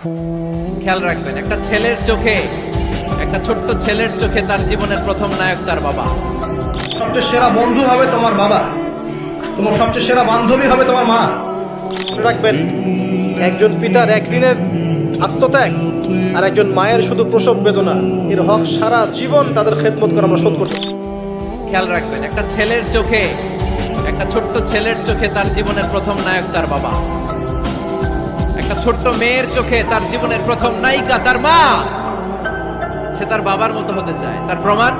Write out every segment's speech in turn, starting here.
খেয়াল রাখবেন, একটা ছেলের চোখে, একটা ছোট্ট ছেলের চোখে তার জীবনের প্রথম নায়ক তার বাবা। সবচেয়ে সেরা বন্ধু হবে তোমার বাবা, তোমার সবচেয়ে সেরা বান্ধবী হবে তোমার মা। মনে রাখবেন, একজন পিতার একদিনের আত্মত্যাগ আর একজন মায়ের শুধু প্রসব বেদনা, এর হক সারা জীবন তাদের খেদমত করে আমরা শোধ করতে। খেয়াল রাখবেন, একটা ছেলের চোখে, একটা ছোট্ট ছেলের চোখে তার জীবনের প্রথম নায়ক তার বাবা। একটা ছোট্ট মেয়ের চোখে তার জীবনের প্রথম নায়িকা তার মা। সে তার বাবার মতো হতে চায়। তার প্রমাণ,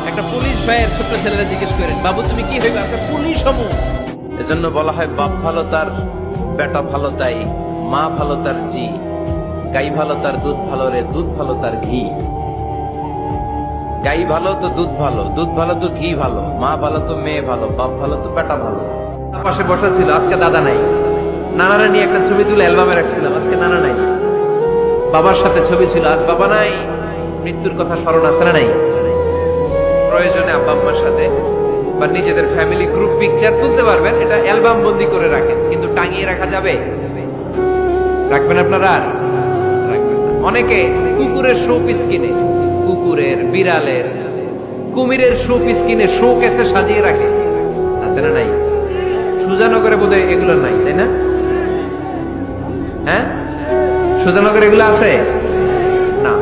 একটা পুলিশ ভাইয়ের ছোট্ট ছেলেরা জিজ্ঞেস করেন, বাবু তুমি কি হইবে? একটা পুলিশ হমু। এজন্য বলা হয়, বাপ ভালো তার বেটা ভালো তাই, মা ভালো তার জি, গাই ভালো তার দুধ ভালো রে, দুধ ভালো তার ঘি। গাই ভালো তো দুধ ভালো, দুধ ভালো তো ঘি ভালো, মা ভালো তো মেয়ে ভালো, বাপ ভালো তো বেটা ভালো। তার পাশে বসা ছিল, আজকে দাদা নাই। নানারা নিয়ে একটা ছবি তুলে অ্যালবামে রাখছিলাম, আজকে নানা নাই। বাবার সাথে ছবি ছিল, আজ বাবা নাই। মৃত্যুর কথা স্মরণ আছে না নাই? প্রয়োজনে আব্বা আম্মার সাথে বা নিজেদের ফ্যামিলি গ্রুপ পিকচার তুলতে পারবেন, এটা অ্যালবাম বন্দি করে রাখেন, কিন্তু টাঙিয়ে রাখা যাবে? রাখবেন আপনারা? আর রাখবেন না। অনেকে কুকুরের শো পিস কিনে, কুকুরের, বিড়ালের, কুমিরের শো পিস কিনে শো কেসে সাজিয়ে রাখে, আছে না নাই? সুজানগরে বোধহয় এগুলো নাই, তাই না? হ্যাঁ, সুজানগরে এগুলো আছে না?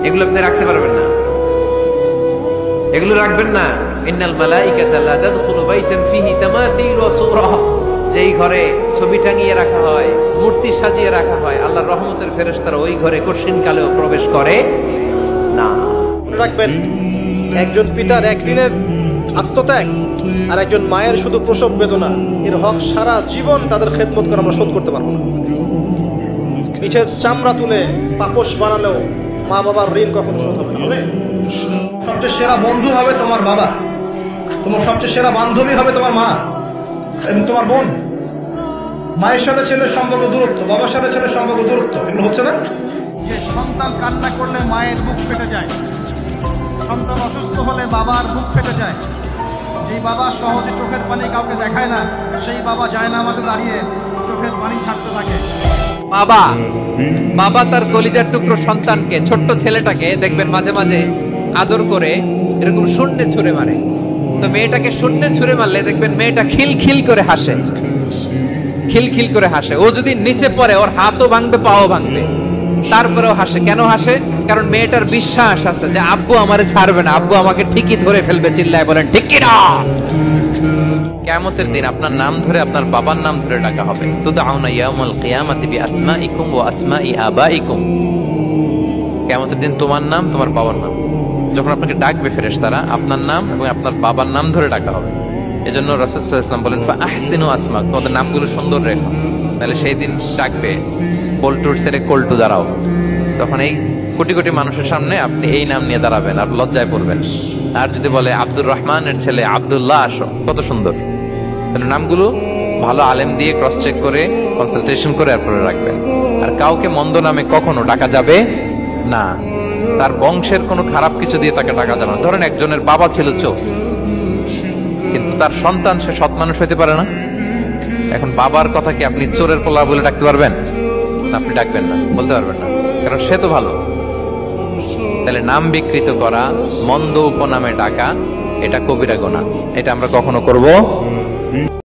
এগুলো আপনি রাখতে পারবেন না, এগুলো রাখবেন না। ইন্নাল মালাইকাতা লা তাদখুলু বাইতান ফিহি তামাতিল ওয়া সূরা, যেই ঘরে ছবি টাঙিয়ে রাখা হয়, মূর্তি সাজিয়ে রাখা হয়, আল্লাহর রহমতের ফেরেশতারা ওই ঘরে কঠিন কালেও প্রবেশ করে না। মনে রাখবেন, একজন পিতার একদিনের আত্মত্যাগ আর একজন মায়ের শুধু প্রসব বেদনা, এর হক সারা জীবন তাদের খেদমত করে আমরা শোধ করতে পারবো না। পিছের চামড়া তুলে পাপোশ বানালেও মা বাবার ঋণ কখনো শোধ হবে না। সবচেয়ে সেরা বন্ধু হবে তোমার বাবা, তোমার সবচেয়ে সেরা বান্ধবী হবে তোমার মা এবং তোমার বোন। মায়ের সাথে ছেলের সম্পর্ক দূরত্ব, বাবার সাথে ছেলের সম্পর্ক দূরত্ব, এগুলো হচ্ছে না? যে সন্তান কান্না করলে মায়ের বুক ফেটে যায়, সন্তান অসুস্থ হলে বাবার বুক ফেটে যায়। যেই বাবা সহজে চোখের পানি কাউকে দেখায় না, সেই বাবা জায়নামাজে দাঁড়িয়ে চোখের পানি ছাড়তে থাকে। বাবা, বাবা তার কলিজার টুকরো সন্তানকে, ছোট্ট ছেলেটাকে দেখবেন মাঝে মাঝে আদর করে এরকম শূন্যে ছুঁড়ে মারে। তো মেয়েটাকে শূন্যে ছুঁড়ে মারলে দেখবেন মেয়েটা খিলখিল করে হাসে, খিলখিল করে হাসে। ও যদি নিচে পড়ে ওর হাতও ভাঙবে, পাও ভাঙবে, তারপরেও হাসে। কেন হাসে? কারণ মেয়েটার বিশ্বাস আছে যে আব্বু আমারে ছাড়বে না, আব্বু আমাকে ঠিকই ধরে ফেলবে। চিল্লায় বলেন ঠিক কি না? কিয়ামতের দিন আপনার নাম ধরে, আপনার বাবার নাম ধরে ডাকা হবে। তুদআউনা ইয়াউমাল কিয়ামাতি বিআসমাইকুম ওয়া আসমাই আবাইকুম। কিয়ামতের দিন তোমার নাম, তোমার বাবার নাম, যখন আপনাকে ডাকবে ফেরেশতারা, আপনার নাম এবং আপনার বাবার নাম ধরে ডাকা হবে। এজন্য রাসূল সাল্লাল্লাহু আলাইহি ওয়াসাল্লাম বলেন, ফাআহসিনু আসমাক, তোমাদের নামগুলো সুন্দর রেখো, তাহলে সেই দিন ডাকবে পল্টুর ছেলে কল্টু দাঁড়াও। তখন এই কোটি কোটি মানুষের সামনে আপনি এই নাম নিয়ে দাঁড়াবেন আর লজ্জায় পড়বেন। আর যদি বলে আব্দুর রহমানের ছেলে আব্দুল্লাহ, আসো, কত সুন্দর। তাহলে নামগুলো ভালো আলেম দিয়ে ক্রস চেক করে, কনসালটেশন করে এরপরে রাখবেন। আর কাউকে মন্দ নামে কখনো ডাকা যাবে না। তার বংশের কোনো খারাপ কিছু দিয়ে তাকে ডাকা যাবে না। ধরেন একজনের বাবা ছিল চোর, কিন্তু তার সন্তান সে সৎ মানুষ হইতে পারে না। এখন বাবার কথা কি আপনি চোরের পোলা বলে ডাকতে পারবেন? আপনি ডাকবেন না, বলতে পারবেন না, কারণ সে তো ভালো। তাহলে নাম বিকৃত করা, মন্দ উপনামে ডাকা, এটা কবিরা গুনাহ। এটা আমরা কখনো করব